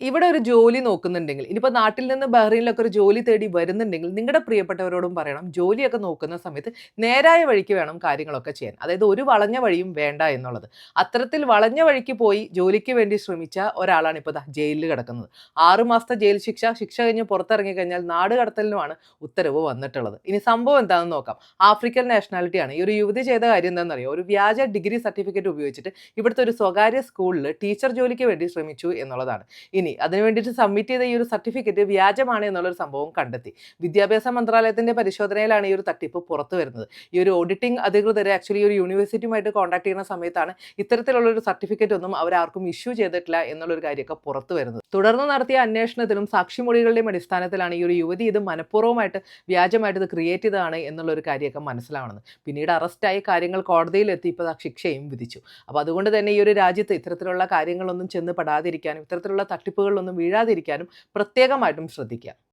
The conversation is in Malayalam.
ഇവിടെ ഒരു ജോലി നോക്കുന്നുണ്ടെങ്കിൽ, ഇനിയിപ്പോൾ നാട്ടിൽ നിന്ന് ബഹ്റൈനിലൊക്കെ ഒരു ജോലി തേടി വരുന്നുണ്ടെങ്കിൽ, നിങ്ങളുടെ പ്രിയപ്പെട്ടവരോടും പറയണം, ജോലിയൊക്കെ നോക്കുന്ന സമയത്ത് നേരായ വഴിക്ക് വേണം കാര്യങ്ങളൊക്കെ ചെയ്യാൻ. അതായത് ഒരു വളഞ്ഞ വഴിയും വേണ്ട എന്നുള്ളത്. അത്തരത്തിൽ വളഞ്ഞ വഴിക്ക് പോയി ജോലിക്ക് വേണ്ടി ശ്രമിച്ച ഒരാളാണ് ഇപ്പോൾ ജയിലിൽ കിടക്കുന്നത്. 6 മാസത്തെ ജയിൽ ശിക്ഷ കഴിഞ്ഞ് പുറത്തിറങ്ങി കഴിഞ്ഞാൽ നാട് കടത്തലിനുമാണ് ഉത്തരവ് വന്നിട്ടുള്ളത്. ഇനി സംഭവം എന്താണെന്ന് നോക്കാം. ആഫ്രിക്കൻ നാഷണാലിറ്റിയാണ്. ഈ ഒരു യുവതി ചെയ്ത കാര്യം എന്താണെന്നറിയോ? ഒരു വ്യാജ ഡിഗ്രി സർട്ടിഫിക്കറ്റ് ഉപയോഗിച്ചിട്ട് ഇവിടുത്തെ ഒരു സ്വകാര്യ സ്കൂളിൽ ടീച്ചർ ജോലിക്ക് വേണ്ടി ശ്രമിച്ചു എന്നുള്ളതാണ്. ഇനി അതിന് വേണ്ടിയിട്ട് സബ്മിറ്റ് ചെയ്ത ഈ ഒരു സർട്ടിഫിക്കറ്റ് വ്യാജമാണ് എന്നുള്ളൊരു സംഭവം കണ്ടെത്തി. വിദ്യാഭ്യാസ മന്ത്രാലയത്തിന്റെ പരിശോധനയിലാണ് ഈ ഒരു തട്ടിപ്പ് പുറത്തു വരുന്നത്. ഈ ഒരു ഓഡിറ്റിംഗ് അധികൃതരെ ആക്ച്വലി ഒരു യൂണിവേഴ്സിറ്റിയുമായിട്ട് കോൺടാക്ട് ചെയ്യുന്ന സമയത്താണ് ഇത്തരത്തിലുള്ള ഒരു സർട്ടിഫിക്കറ്റ് ഒന്നും അവരാർക്കും ഇഷ്യൂ ചെയ്തിട്ടില്ല എന്നുള്ളൊരു കാര്യമൊക്കെ പുറത്തു വരുന്നത്. തുടർന്ന് നടത്തിയ അന്വേഷണത്തിലും സാക്ഷിമൊഴികളുടെയും അടിസ്ഥാനത്തിലാണ് ഈ ഒരു യുവതി ഇത് മനഃപൂർവ്വമായിട്ട് വ്യാജമായിട്ട് ഇത് ക്രിയേറ്റ് ചെയ്തതാണ് എന്നുള്ളൊരു കാര്യമൊക്കെ മനസ്സിലാവുന്നത്. പിന്നീട് അറസ്റ്റായി കാര്യങ്ങൾ കോടതിയിലെത്തി ഇപ്പോൾ ആ ശിക്ഷയും വിധിച്ചു. അപ്പോൾ അതുകൊണ്ട് തന്നെ ഈ ഒരു രാജ്യത്ത് ഇത്തരത്തിലുള്ള കാര്യങ്ങളൊന്നും ചെന്ന് പെടാതിരിക്കാനും ഇത്തരത്തിലുള്ള തട്ടിപ്പുകളിലൊന്നും വീഴാതിരിക്കാനും പ്രത്യേകമായിട്ടും ശ്രദ്ധിക്കുക.